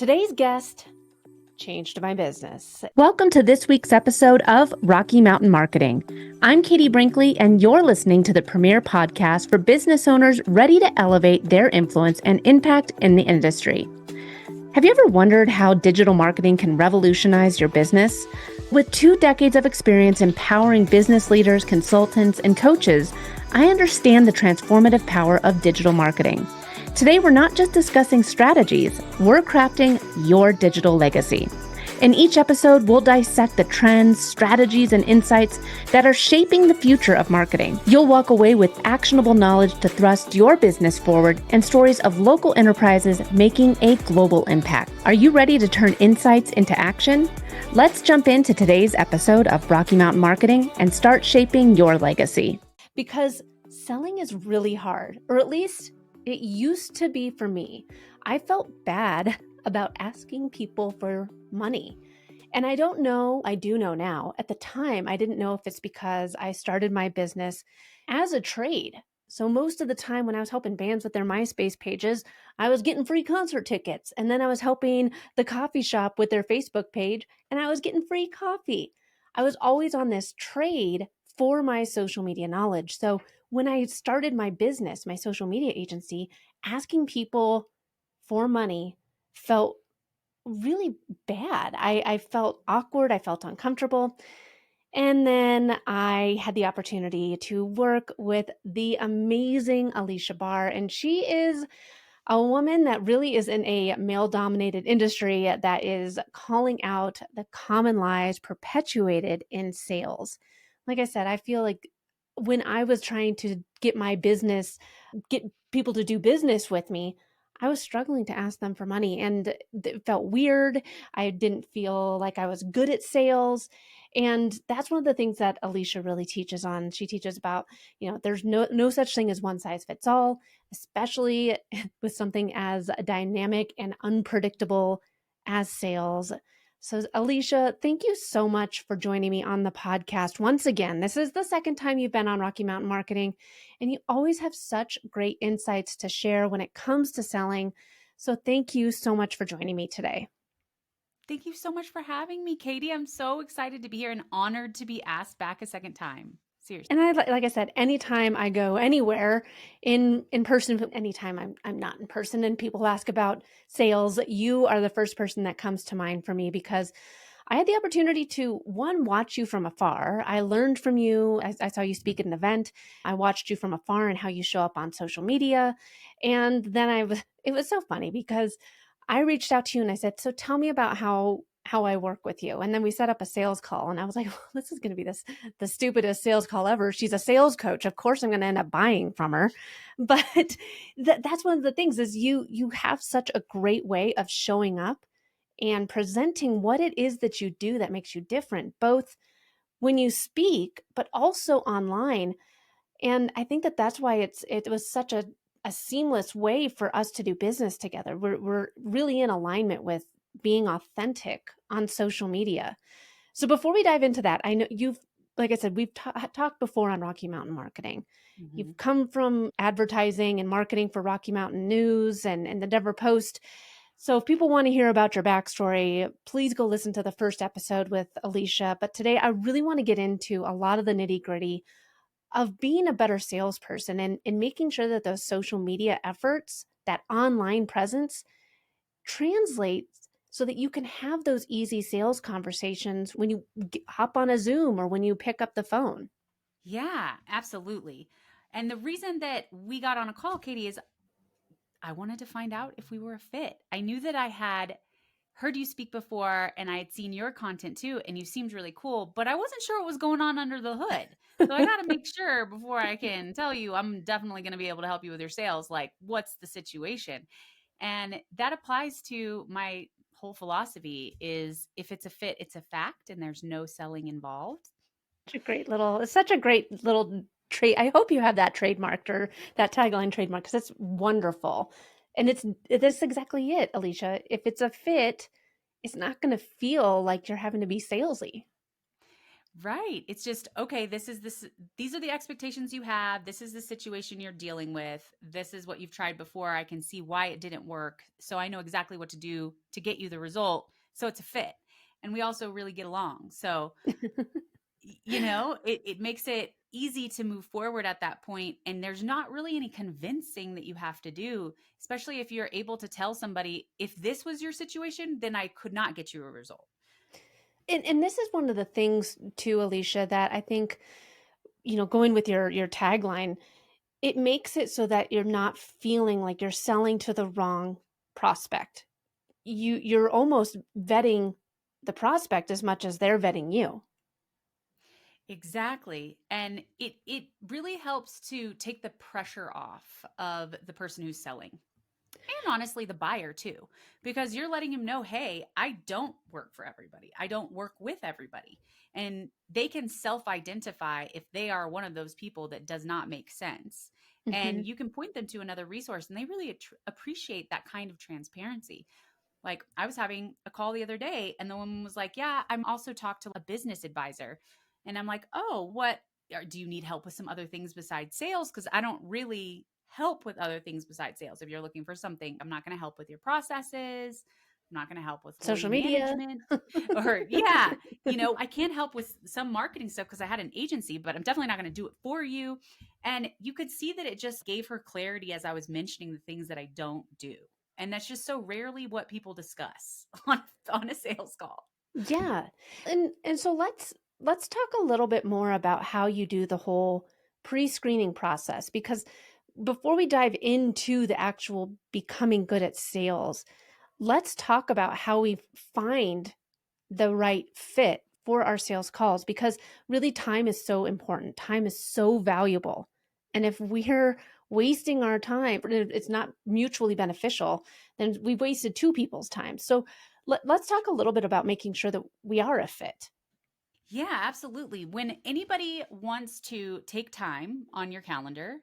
Today's guest changed my business. Welcome to this week's episode of Rocky Mountain Marketing. I'm Katie Brinkley, and you're listening to the premier podcast for business owners ready to elevate their influence and impact in the industry. Have you ever wondered how digital marketing can revolutionize your business? With 2 decades of experience empowering business leaders, consultants, and coaches, I understand the transformative power of digital marketing. Today, we're not just discussing strategies, we're crafting your digital legacy. In each episode, we'll dissect the trends, strategies, and insights that are shaping the future of marketing. You'll walk away with actionable knowledge to thrust your business forward and stories of local enterprises making a global impact. Are you ready to turn insights into action? Let's jump into today's episode of Rocky Mountain Marketing and start shaping your legacy. Because selling is really hard, or at least it used to be for me. I felt bad about asking people for money. And I do know now. At the time, I didn't know if it's because I started my business as a trade. So most of the time when I was helping bands with their MySpace pages, I was getting free concert tickets. And then I was helping the coffee shop with their Facebook page, and I was getting free coffee. I was always on this trade for my social media knowledge. So when I started my business, my social media agency, asking people for money felt really bad. I felt awkward. I felt uncomfortable. And then I had the opportunity to work with the amazing Aleasha Bahr. And she is a woman that really is in a male-dominated industry that is calling out the common lies perpetuated in sales. Like I said, I feel like when I was trying to get people to do business with me, I was struggling to ask them for money, and it felt weird. I didn't feel like I was good at sales. And that's one of the things that Aleasha really teaches on. She teaches about, there's no such thing as one size fits all, especially with something as dynamic and unpredictable as sales. So, Aleasha, thank you so much for joining me on the podcast once again. This is the second time you've been on Rocky Mountain Marketing, and you always have such great insights to share when it comes to selling. So, thank you so much for joining me today. Thank you so much for having me, Katie. I'm so excited to be here and honored to be asked back a second time. Seriously. And like I said, anytime I go anywhere in person, anytime I'm not in person and people ask about sales, you are the first person that comes to mind for me, because I had the opportunity to, one, watch you from afar. I learned from you. I saw you speak at an event. I watched you from afar and how you show up on social media. And then it was so funny because I reached out to you and I said, so tell me about how I work with you. And then we set up a sales call, and I was like, well, this is going to be the stupidest sales call ever. She's a sales coach. Of course I'm going to end up buying from her. But that's one of the things is you have such a great way of showing up and presenting what it is that you do that makes you different, both when you speak, but also online. And I think that's why it was such a seamless way for us to do business together. We're really in alignment with being authentic on social media. So before we dive into that, I know like I said, we've talked before on Rocky Mountain Marketing. Mm-hmm. You've come from advertising and marketing for Rocky Mountain News and the Denver Post. So if people want to hear about your backstory, please go listen to the first episode with Aleasha. But today I really want to get into a lot of the nitty-gritty of being a better salesperson and making sure that those social media efforts, that online presence, translates so that you can have those easy sales conversations when you hop on a Zoom or when you pick up the phone. Yeah, absolutely. And the reason that we got on a call, Katie, is I wanted to find out if we were a fit. I knew that I had heard you speak before and I had seen your content too, and you seemed really cool, but I wasn't sure what was going on under the hood. So I got to make sure before I can tell you I'm definitely going to be able to help you with your sales, like what's the situation? And that applies to my whole philosophy is if it's a fit, it's a fact, and there's no selling involved. It's such a great little trade. I hope you have that trademarked or that tagline trademarked, because it's wonderful. And that's exactly it, Aleasha. If it's a fit, it's not going to feel like you're having to be salesy. Right. It's just, okay, these are the expectations you have. This is the situation you're dealing with. This is what you've tried before. I can see why it didn't work. So I know exactly what to do to get you the result. So it's a fit. And we also really get along. So, it makes it easy to move forward at that point. And there's not really any convincing that you have to do, especially if you're able to tell somebody, if this was your situation, then I could not get you a result. And this is one of the things too, Aleasha, that I think, going with your tagline, it makes it so that you're not feeling like you're selling to the wrong prospect. You're almost vetting the prospect as much as they're vetting you. Exactly. And it really helps to take the pressure off of the person who's selling. And honestly, the buyer too, because you're letting him know, hey, I don't work for everybody. I don't work with everybody. And they can self identify if they are one of those people that does not make sense. Mm-hmm. And you can point them to another resource, and they really appreciate that kind of transparency. Like, I was having a call the other day, and the woman was like, yeah, I'm also talked to a business advisor. And I'm like, oh, what do you need help with some other things besides sales? Because I don't really help with other things besides sales. If you're looking for something, I'm not going to help with your processes. I'm not going to help with fully Social media. management. Or, yeah, I can help with some marketing stuff because I had an agency, but I'm definitely not going to do it for you. And you could see that it just gave her clarity as I was mentioning the things that I don't do. And that's just so rarely what people discuss on a sales call. Yeah. And so let's talk a little bit more about how you do the whole pre-screening process, because before we dive into the actual becoming good at sales, let's talk about how we find the right fit for our sales calls, because really time is so important. Time is so valuable. And if we're wasting our time, it's not mutually beneficial, then we've wasted two people's time. So let's talk a little bit about making sure that we are a fit. Yeah, absolutely. When anybody wants to take time on your calendar,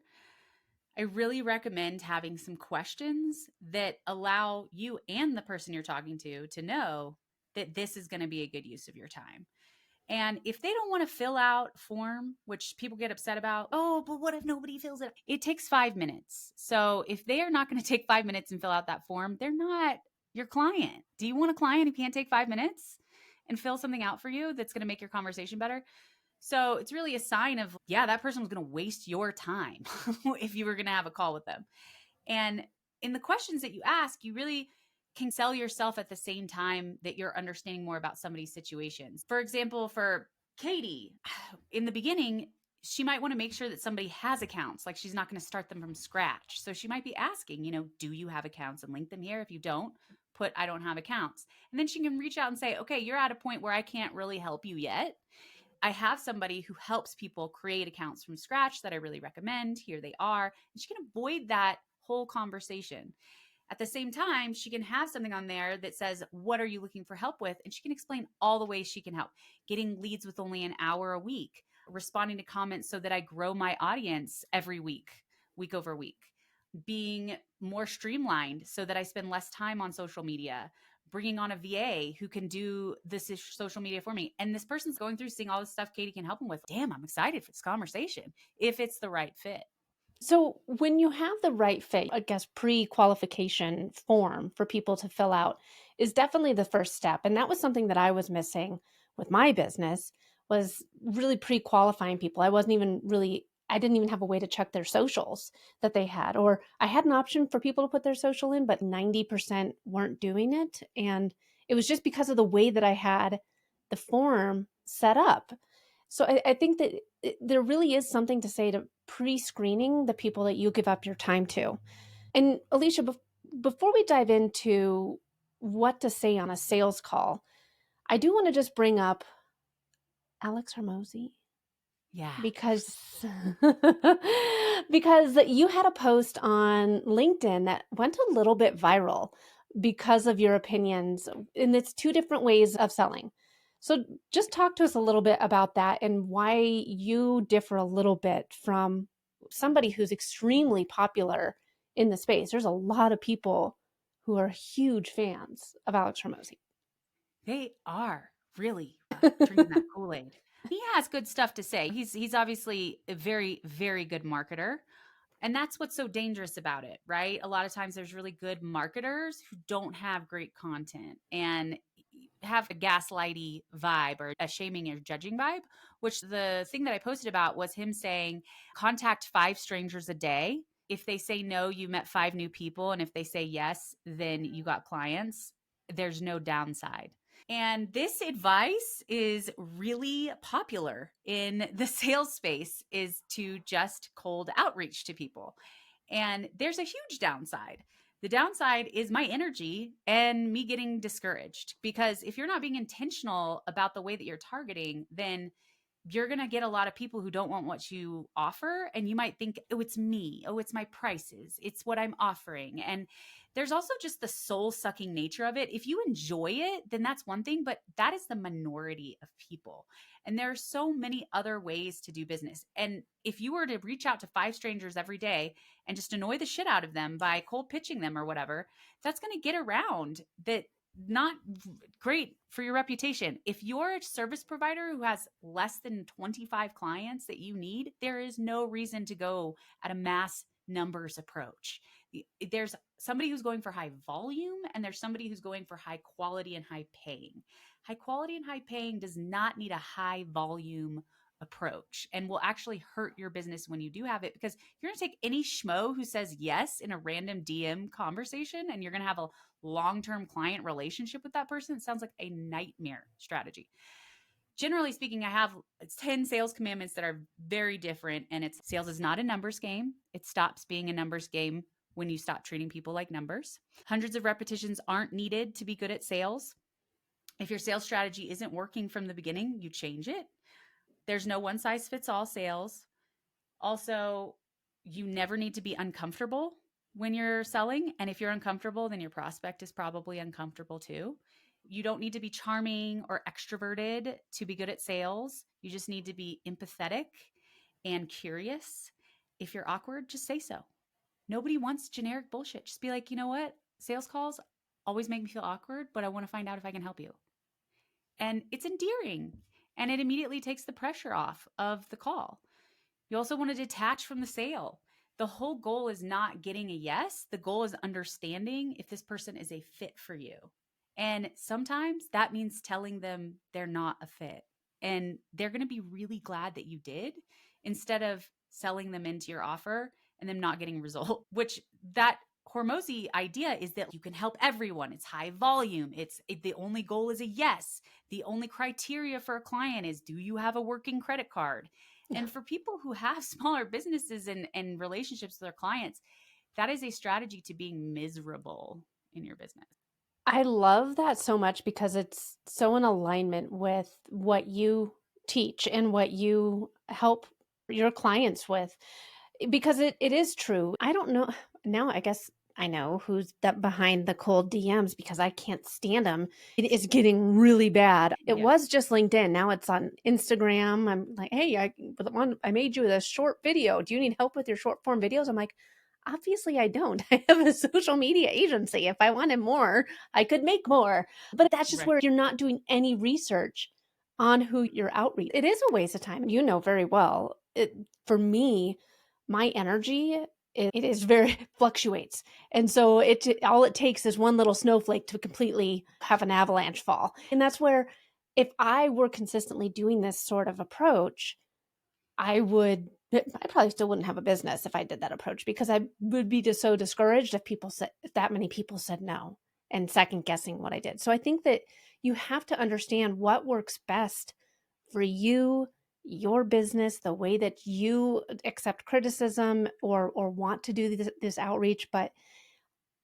I really recommend having some questions that allow you and the person you're talking to know that this is going to be a good use of your time. And if they don't want to fill out a form, which people get upset about, oh, but what if nobody fills it? It takes 5 minutes. So if they are not going to take 5 minutes and fill out that form, they're not your client. Do you want a client who can't take 5 minutes and fill something out for you that's going to make your conversation better? So it's really a sign of, yeah, that person was going to waste your time if you were going to have a call with them. And in the questions that you ask, you really can sell yourself at the same time that you're understanding more about somebody's situations. For example, for Katie, in the beginning, she might want to make sure that somebody has accounts. Like, she's not going to start them from scratch. So she might be asking, do you have accounts, and link them here. If you don't, put I don't have accounts. And then she can reach out and say, okay, you're at a point where I can't really help you yet. I have somebody who helps people create accounts from scratch that I really recommend. Here they are. And she can avoid that whole conversation. At the same time, she can have something on there that says, what are you looking for help with? And she can explain all the ways she can help. Getting leads with only an hour a week, responding to comments so that I grow my audience every week, week over week, being more streamlined so that I spend less time on social media, bringing on a VA who can do this social media for me. And this person's going through seeing all this stuff Katie can help them with. Damn, I'm excited for this conversation if it's the right fit. So when you have the right fit, I guess pre-qualification form for people to fill out is definitely the first step. And that was something that I was missing with my business, was really pre-qualifying people. I didn't even have a way to check their socials that they had, or I had an option for people to put their social in, but 90% weren't doing it. And it was just because of the way that I had the form set up. So I think that there really is something to say to pre-screening the people that you give up your time to. And Aleasha, before we dive into what to say on a sales call, I do want to just bring up Alex Hormozy. Yeah. Because because you had a post on LinkedIn that went a little bit viral because of your opinions, and it's two different ways of selling. So just talk to us a little bit about that and why you differ a little bit from somebody who's extremely popular in the space. There's a lot of people who are huge fans of Alex Hormozy. They are really drinking that Kool-Aid. He has good stuff to say. He's obviously a very, very good marketer. And that's what's so dangerous about it, right? A lot of times there's really good marketers who don't have great content and have a gaslighty vibe or a shaming or judging vibe, which the thing that I posted about was him saying, contact 5 strangers a day. If they say no, you met 5 new people. And if they say yes, then you got clients. There's no downside. And this advice is really popular in the sales space, is to just cold outreach to people. And there's a huge downside. The downside is my energy and me getting discouraged, because if you're not being intentional about the way that you're targeting, then you're going to get a lot of people who don't want what you offer. And you might think, oh, it's me. Oh, it's my prices. It's what I'm offering. And there's also just the soul sucking nature of it. If you enjoy it, then that's one thing, but that is the minority of people. And there are so many other ways to do business. And if you were to reach out to 5 strangers every day and just annoy the shit out of them by cold pitching them or whatever, that's going to get around that. Not great for your reputation. If you're a service provider who has less than 25 clients that you need, there is no reason to go at a mass numbers approach. There's somebody who's going for high volume, and there's somebody who's going for high quality and high paying. High quality and high paying does not need a high volume approach, and will actually hurt your business when you do have it, because you're going to take any schmo who says yes in a random DM conversation, and you're going to have a long-term client relationship with that person. It sounds like a nightmare strategy. Generally speaking, I have 10 sales commandments that are very different. And it's sales is not a numbers game. It stops being a numbers game when you stop treating people like numbers. Hundreds of repetitions aren't needed to be good at sales. If your sales strategy isn't working from the beginning, you change it. There's no one size fits all sales. Also, you never need to be uncomfortable when you're selling. And if you're uncomfortable, then your prospect is probably uncomfortable too. You don't need to be charming or extroverted to be good at sales. You just need to be empathetic and curious. If you're awkward, just say so. Nobody wants generic bullshit. Just be like, you know what? Sales calls always make me feel awkward, but I want to find out if I can help you. And it's endearing, and it immediately takes the pressure off of the call. You also want to detach from the sale. The whole goal is not getting a yes. The goal is understanding if this person is a fit for you. And sometimes that means telling them they're not a fit. And they're going to be really glad that you did, instead of selling them into your offer and them not getting result, which that Hormozy idea is that you can help everyone. It's high volume. The only goal is a yes. The only criteria for a client is, do you have a working credit card? And for people who have smaller businesses and relationships with their clients, that is a strategy to being miserable in your business. I love that so much, because it's so in alignment with what you teach and what you help your clients with, because it is true. I don't know. Now I guess I know who's that behind the cold DMs, because I can't stand them. It is getting really bad. It was just LinkedIn. Now it's on Instagram. I'm like, hey, I made you a short video. Do you need help with your short form videos? I'm like, obviously I don't. I have a social media agency. If I wanted more, I could make more. But that's just where you're not doing any research on who your outreach. It is a waste of time. You know very well. For me, my energy, it is very fluctuates. And so all it takes is one little snowflake to completely have an avalanche fall. And that's where, if I were consistently doing this sort of approach, I probably still wouldn't have a business if I did that approach, because I would be just so discouraged if that many people said no and second guessing what I did. So I think that you have to understand what works best for you, your business, the way that you accept criticism or want to do this outreach. But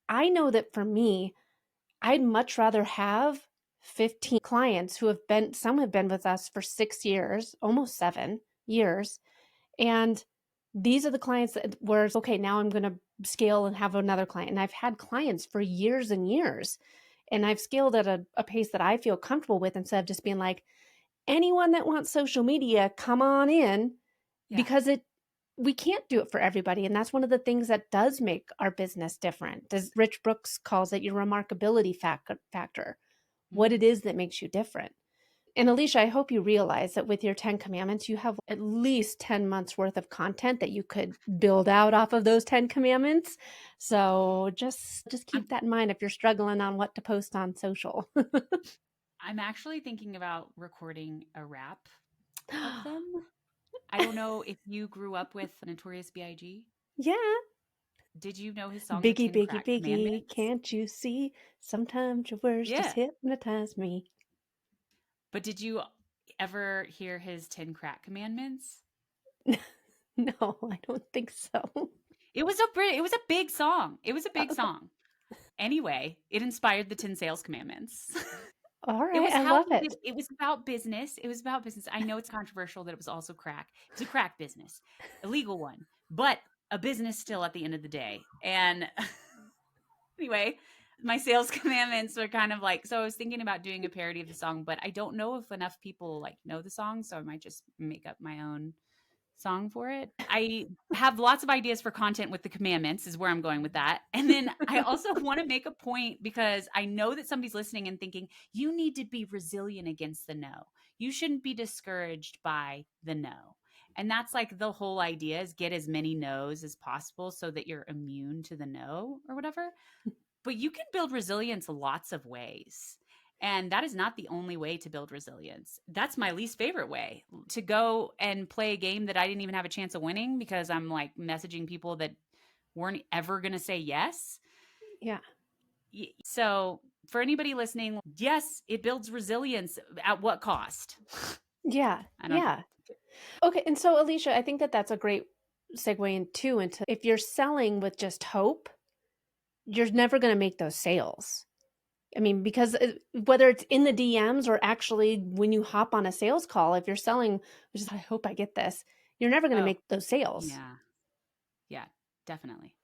I know that for me, I'd much rather have 15 clients some have been with us for 6 years, almost 7 years. And these are the clients where it's okay, now I'm going to scale and have another client. And I've had clients for years and years, and I've scaled at a pace that I feel comfortable with, instead of just being like, anyone that wants social media, come on in, because we can't do it for everybody. And that's one of the things that does make our business different. As Rich Brooks calls it, your remarkability factor, what it is that makes you different. And Aleasha, I hope you realize that with your 10 commandments, you have at least 10 months worth of content that you could build out off of those 10 commandments. So just keep that in mind if you're struggling on what to post on social. I'm actually thinking about recording a rap of them. I don't know if you grew up with Notorious B.I.G. Yeah. Did you know his song, The Biggie, 10 biggie, Crack biggie, Commandments? can't you see? Sometimes your words just Yeah. hypnotize me. But did you ever hear his 10 Crack Commandments? No, I don't think so. It was a big song. It was a big song. Anyway, it inspired the 10 Sales Commandments. All It right, was I how love he did it. it was about business. It was about business. I know it's controversial that it was also crack. It was a crack business, a legal one, but a business still at the end of the day. And anyway, my sales commandments were kind of like, so I was thinking about doing a parody of the song, but I don't know if enough people like know the song, so I might just make up my own song for it. I have lots of ideas for content with the commandments is where I'm going with that. And then I also want to make a point because I know that somebody's listening and thinking you need to be resilient against the no. You shouldn't be discouraged by the no. And that's like the whole idea is get as many no's as possible so that you're immune to the no or whatever. But you can build resilience lots of ways. And that is not the only way to build resilience. That's my least favorite way to go and play a game that I didn't even have a chance of winning because I'm like messaging people that weren't ever going to say yes. Yeah. So, for anybody listening, yes, it builds resilience. At what cost? Yeah. I don't Yeah. Okay. And so, Aleasha, I think that that's a great segue into if you're selling with just hope, you're never going to make those sales. I mean, because whether it's in the DMs or actually when you hop on a sales call, if you're selling, which is, I hope I get this, you're never going to Oh, make those sales. yeah. Yeah, definitely.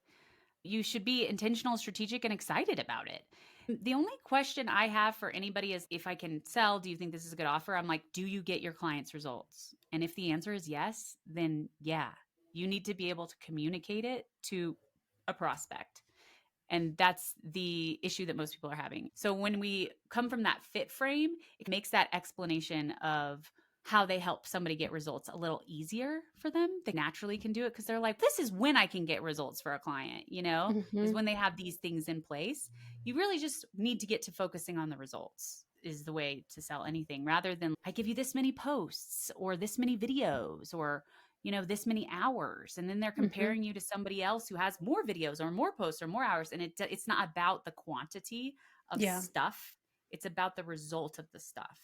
You should be intentional, strategic, and excited about it. The only question I have for anybody is if I can sell, do you think this is a good offer? I'm like, do you get your clients' results? And if the answer is yes, then yeah, you need to be able to communicate it to a prospect. And that's the issue that most people are having. So when we come from that fit frame, it makes that explanation of how they help somebody get results a little easier for them. They naturally can do it because they're like, this is when I can get results for a client, is Mm-hmm. when they have these things in place. You really just need to get to focusing on the results is the way to sell anything rather than I give you this many posts or this many videos or this many hours, and then they're Mm-hmm. comparing you to somebody else who has more videos or more posts or more hours, and it's not about the quantity of Yeah. stuff, it's about the result of the stuff.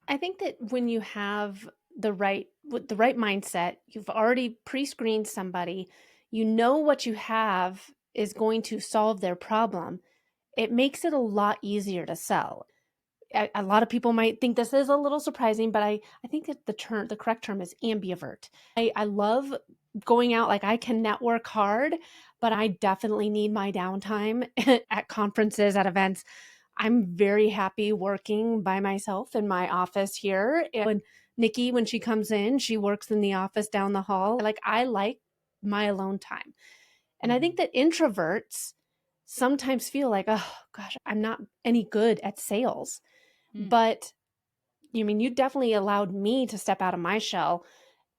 I think that when you have with the right mindset, you've already pre-screened somebody, you know what you have is going to solve their problem. It makes it a lot easier to sell. A lot of people might think this is a little surprising, but I think that the correct term is ambivert. I love going out, like I can network hard, but I definitely need my downtime at conferences, at events. I'm very happy working by myself in my office here. And when Nikki, when she comes in, she works in the office down the hall. Like I like my alone time. And I think that introverts sometimes feel like, oh gosh, I'm not any good at sales. Mm. But you definitely allowed me to step out of my shell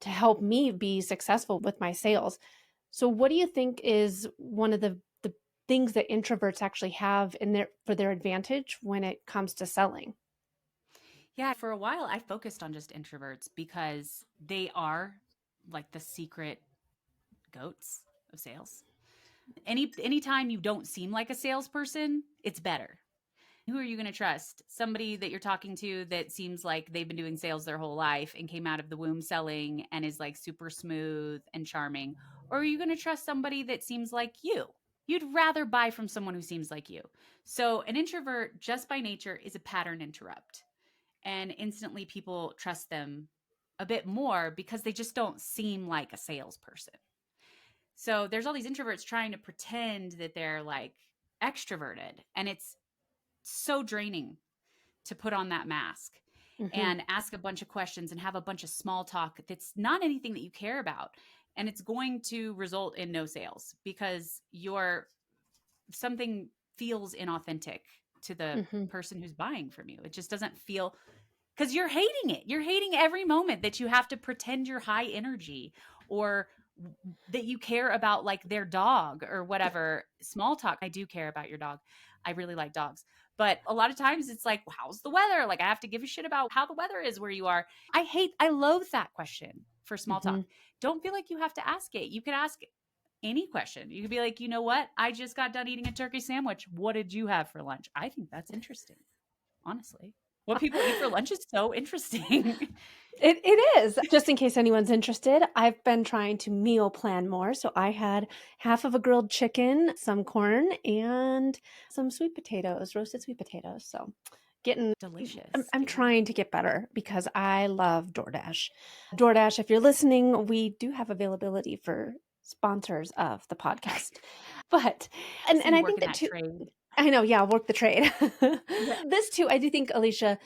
to help me be successful with my sales. So what do you think is one of the things that introverts actually have in their advantage when it comes to selling? Yeah, for a while I focused on just introverts because they are like the secret goats of sales. Anytime you don't seem like a salesperson, it's better. Who are you going to trust? Somebody that you're talking to that seems like they've been doing sales their whole life and came out of the womb selling and is like super smooth and charming? Or are you going to trust somebody that seems like you? You'd rather buy from someone who seems like you. So, an introvert, just by nature, is a pattern interrupt. And instantly people trust them a bit more because they just don't seem like a salesperson. So, there's all these introverts trying to pretend that they're like extroverted. And it's so draining to put on that mask Mm-hmm. and ask a bunch of questions and have a bunch of small talk that's not anything that you care about. And it's going to result in no sales because something feels inauthentic to the Mm-hmm. person who's buying from you. It just doesn't feel, because you're hating it. You're hating every moment that you have to pretend you're high energy or that you care about like their dog or whatever. Small talk. I do care about your dog. I really like dogs. But a lot of times it's like, how's the weather? Like I have to give a shit about how the weather is where you are. I loathe that question for small Mm-hmm. talk. Don't feel like you have to ask it. You can ask any question. You could be like, you know what? I just got done eating a turkey sandwich. What did you have for lunch? I think that's interesting, honestly. What people eat for lunch is so interesting. It is. Just in case anyone's interested, I've been trying to meal plan more. So I had half of a grilled chicken, some corn, and some sweet potatoes, roasted sweet potatoes. So getting, Delicious. I'm trying to get better because I love DoorDash. DoorDash, if you're listening, we do have availability for sponsors of the podcast. But, and I think Working that that too, trade. I know, yeah, work the trade. Yeah. This too, I do think, Aleasha,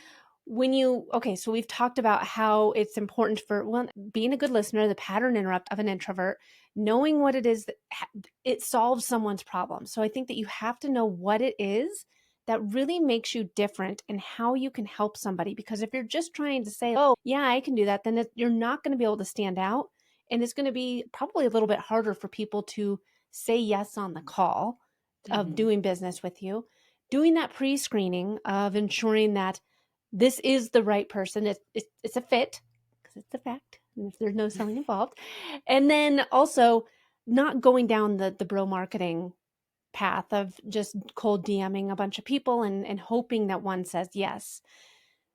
okay, so we've talked about how it's important for, well, being a good listener, the pattern interrupt of an introvert, knowing what it is that it solves someone's problem. So I think that you have to know what it is that really makes you different and how you can help somebody. Because if you're just trying to say, oh, yeah, I can do that, then you're not going to be able to stand out. And it's going to be probably a little bit harder for people to say yes on the call of doing business with you. Doing that pre-screening of ensuring that this is the right person. It's a fit because it's a fact. And if there's no selling involved. And then also not going down the bro marketing path of just cold DMing a bunch of people and hoping that one says yes.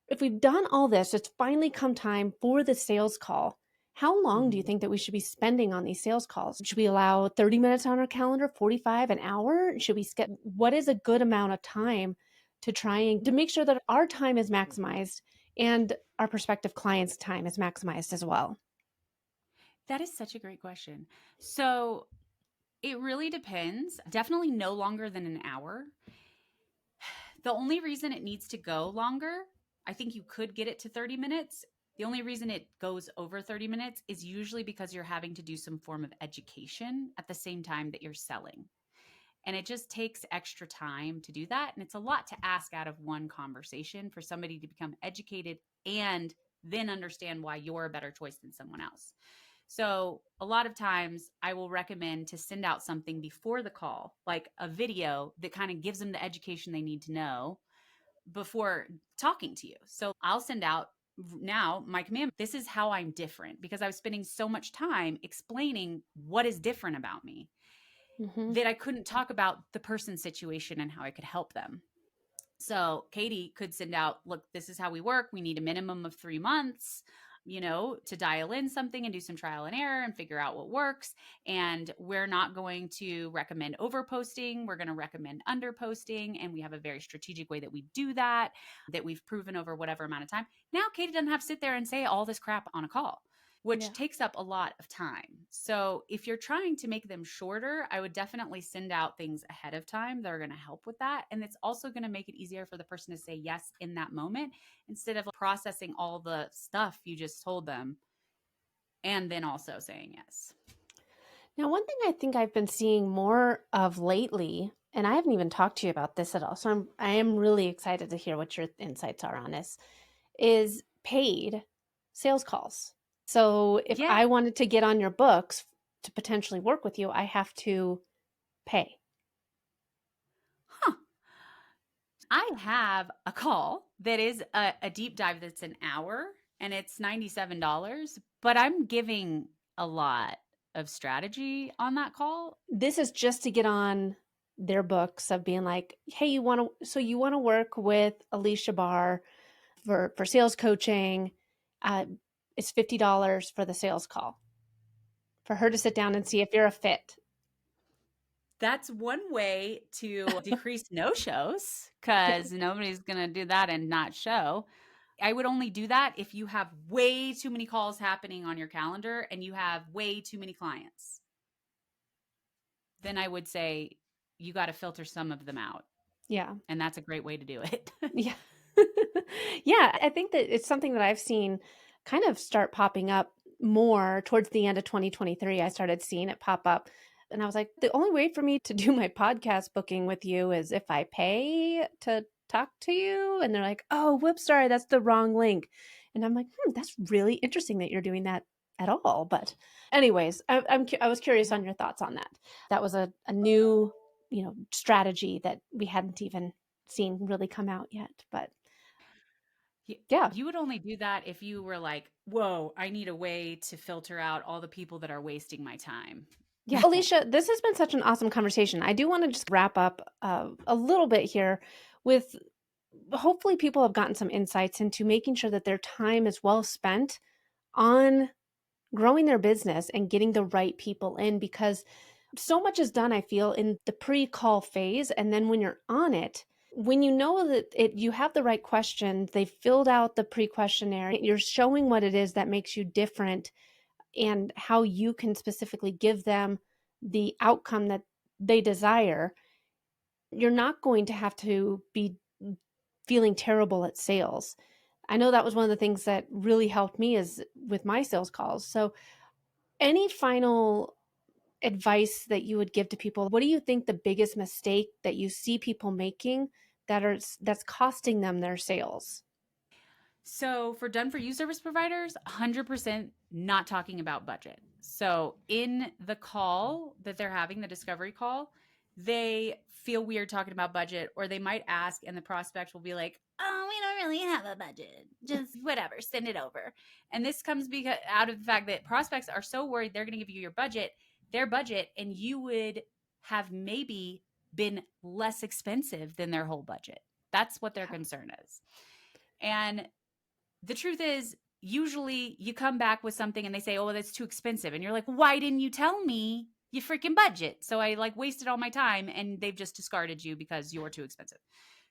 If we've done all this, it's finally come time for the sales call. How long do you think that we should be spending on these sales calls? Should we allow 30 minutes on our calendar, 45, an hour? Should we what is a good amount of time to trying to make sure that our time is maximized and our prospective clients' time is maximized as well? That is such a great question. So it really depends. Definitely no longer than an hour. The only reason it needs to go longer, I think you could get it to 30 minutes. The only reason it goes over 30 minutes is usually because you're having to do some form of education at the same time that you're selling. And it just takes extra time to do that. And it's a lot to ask out of one conversation for somebody to become educated and then understand why you're a better choice than someone else. So a lot of times I will recommend to send out something before the call, like a video that kind of gives them the education they need to know before talking to you. So I'll send out now my command. This is how I'm different, because I was spending so much time explaining what is different about me that I couldn't talk about the person's situation and how I could help them. So Katie could send out, look, this is how we work. We need a minimum of 3 months, to dial in something and do some trial and error and figure out what works. And we're not going to recommend over posting. We're going to recommend under posting. And we have a very strategic way that we do that we've proven over whatever amount of time. Now Katie doesn't have to sit there and say all this crap on a call, which takes up a lot of time. So if you're trying to make them shorter, I would definitely send out things ahead of time that are going to help with that. And it's also going to make it easier for the person to say yes in that moment instead of processing all the stuff you just told them and then also saying yes. Now, one thing I think I've been seeing more of lately, and I haven't even talked to you about this at all, so I am really excited to hear what your insights are on this, is paid sales calls. So if I wanted to get on your books to potentially work with you, I have to pay. I have a call that is a deep dive that's an hour and it's $97, but I'm giving a lot of strategy on that call. This is just to get on their books of being like, hey, you want to work with Aleasha Bahr for sales coaching. It's $50 for the sales call for her to sit down and see if you're a fit. That's one way to decrease no-shows, because nobody's going to do that and not show. I would only do that if you have way too many calls happening on your calendar and you have way too many clients. Then I would say you got to filter some of them out. Yeah. And that's a great way to do it. Yeah. Yeah. I think that it's something that I've seen kind of start popping up more towards the end of 2023. I started seeing it pop up And I was like, the only way for me to do my podcast booking with you is if I pay to talk to you. And they're like, oh, whoops, sorry, that's the wrong link. And I'm like, that's really interesting that you're doing that at all. But anyways, I was curious on your thoughts on that. That was a new, strategy that we hadn't even seen really come out yet. But yeah. You would only do that if you were like, whoa, I need a way to filter out all the people that are wasting my time. Yeah. Aleasha, this has been such an awesome conversation. I do want to just wrap up a little bit here with hopefully people have gotten some insights into making sure that their time is well spent on growing their business and getting the right people in, because so much is done, I feel, in the pre-call phase. And then when you're on it, when you know that you have the right questions, they filled out the pre-questionnaire, you're showing what it is that makes you different and how you can specifically give them the outcome that they desire, you're not going to have to be feeling terrible at sales. I know that was one of the things that really helped me is with my sales calls. So any final advice that you would give to people? What do you think the biggest mistake that you see people making that's costing them their sales? So for done for you service providers, 100% not talking about budget. So in the call that they're having, the discovery call, they feel weird talking about budget, or they might ask and the prospect will be like, oh, we don't really have a budget. Just whatever, send it over. And this comes out of the fact that prospects are so worried they're going to give you their budget, and you would have maybe been less expensive than their whole budget. That's what their concern is. And the truth is, usually you come back with something and they say, oh, that's too expensive. And you're like, why didn't you tell me you freaking budget? So I wasted all my time, and they've just discarded you because you're too expensive.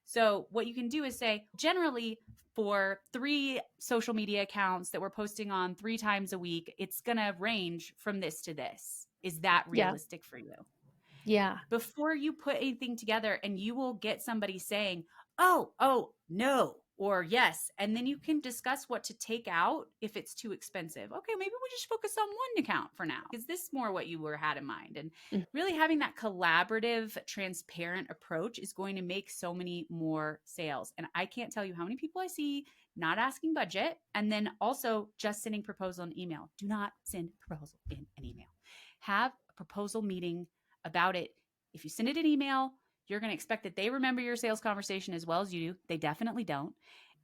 So what you can do is say, generally for 3 social media accounts that we're posting on 3 times a week, it's going to range from this to this. Is that realistic for you? Yeah. Before you put anything together, and you will get somebody saying, oh, no, or yes. And then you can discuss what to take out if it's too expensive. Okay, maybe we just focus on one account for now. Is this more what you had in mind? And really having that collaborative, transparent approach is going to make so many more sales. And I can't tell you how many people I see not asking budget, and then also just sending proposal in email. Do not send proposal in an email. Have a proposal meeting about it. If you send it an email, you're going to expect that they remember your sales conversation as well as you do. They definitely don't.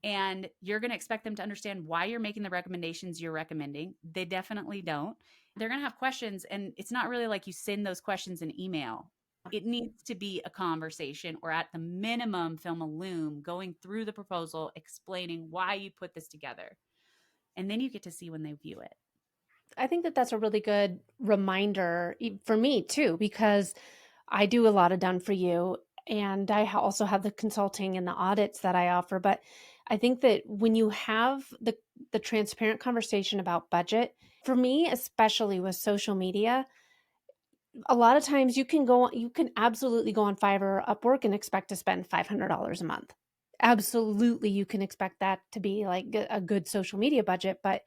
And you're going to expect them to understand why you're making the recommendations you're recommending. They definitely don't. They're going to have questions, and it's not really like you send those questions in email. It needs to be a conversation, or at the minimum, film a loom going through the proposal, explaining why you put this together. And then you get to see when they view it. I think that that's a really good reminder for me too, because I do a lot of done for you, and I also have the consulting and the audits that I offer. But I think that when you have the transparent conversation about budget, for me, especially with social media, a lot of times you can absolutely go on Fiverr or Upwork and expect to spend $500 a month. Absolutely, you can expect that to be like a good social media budget, but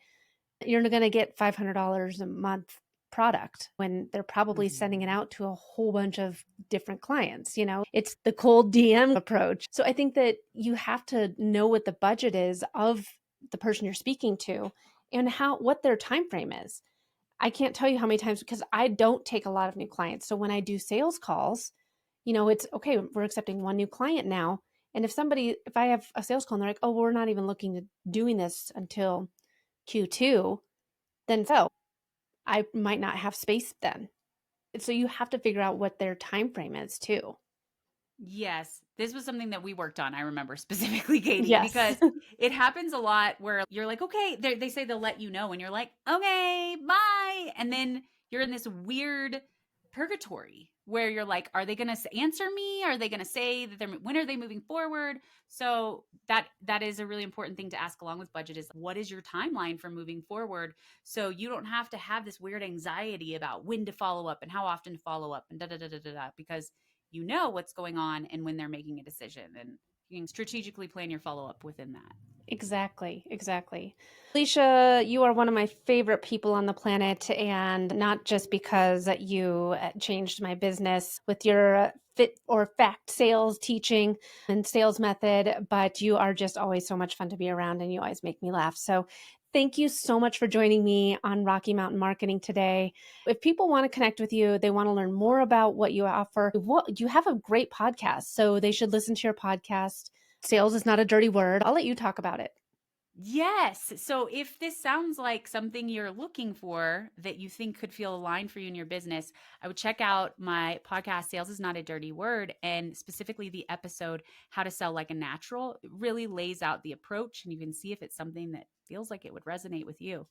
you're going to get $500 a month product when they're probably sending it out to a whole bunch of different clients. It's the cold DM approach. So I think that you have to know what the budget is of the person you're speaking to and what their time frame is. I can't tell you how many times, because I don't take a lot of new clients. So when I do sales calls, it's okay, we're accepting one new client now. And if I have a sales call and they're like, oh, we're not even looking at doing this until Q2, then I might not have space then. So you have to figure out what their time frame is too. Yes, this was something that we worked on. I remember specifically, Katie, Yes. because it happens a lot where you're like, okay, they say they'll let you know, and you're like, okay, bye. And then you're in this weird purgatory where you're like, are they going to answer me? Are they going to say that when are they moving forward? So that is a really important thing to ask along with budget is, what is your timeline for moving forward? So you don't have to have this weird anxiety about when to follow up and how often to follow up and because you know what's going on and when they're making a decision. And You can strategically plan your follow-up within that. Exactly. Aleasha, you are one of my favorite people on the planet, and not just because you changed my business with your fit or fact sales teaching and sales method, but you are just always so much fun to be around and you always make me laugh. So thank you so much for joining me on Rocky Mountain Marketing today. If people want to connect with you, they want to learn more about what you offer, you have a great podcast, so they should listen to your podcast. Sales is not a dirty word. I'll let you talk about it. Yes. So if this sounds like something you're looking for that you think could feel aligned for you in your business, I would check out my podcast, Sales is Not a Dirty Word, and specifically the episode, How to Sell Like a Natural. It really lays out the approach, and you can see if it's something that feels like it would resonate with you.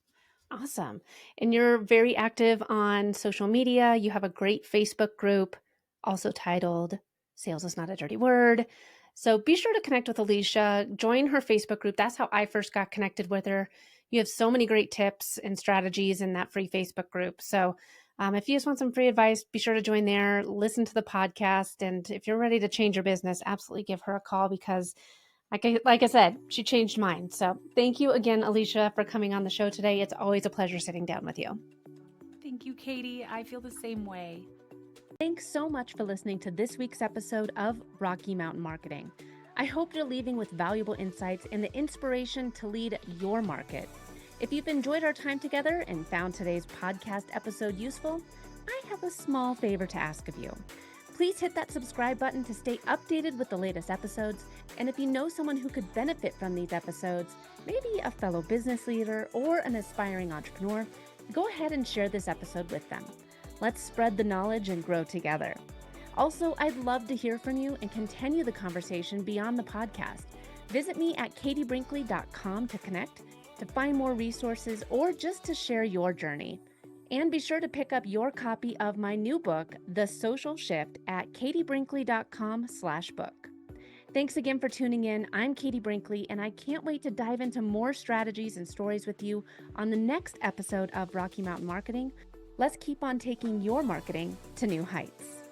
Awesome. And you're very active on social media. You have a great Facebook group, also titled Sales is Not a Dirty Word. So be sure to connect with Aleasha, join her Facebook group. That's how I first got connected with her. You have so many great tips and strategies in that free Facebook group. So if you just want some free advice, be sure to join there, listen to the podcast. And if you're ready to change your business, absolutely give her a call, because like I said, she changed mine. So thank you again, Aleasha, for coming on the show today. It's always a pleasure sitting down with you. Thank you, Katie. I feel the same way. Thanks so much for listening to this week's episode of Rocky Mountain Marketing. I hope you're leaving with valuable insights and the inspiration to lead your market. If you've enjoyed our time together and found today's podcast episode useful, I have a small favor to ask of you. Please hit that subscribe button to stay updated with the latest episodes. And if you know someone who could benefit from these episodes, maybe a fellow business leader or an aspiring entrepreneur, go ahead and share this episode with them. Let's spread the knowledge and grow together. Also, I'd love to hear from you and continue the conversation beyond the podcast. Visit me at katiebrinkley.com to connect, to find more resources, or just to share your journey. And be sure to pick up your copy of my new book, The Social Shift, at katiebrinkley.com/book. Thanks again for tuning in. I'm Katie Brinkley, and I can't wait to dive into more strategies and stories with you on the next episode of Rocky Mountain Marketing. Let's keep on taking your marketing to new heights.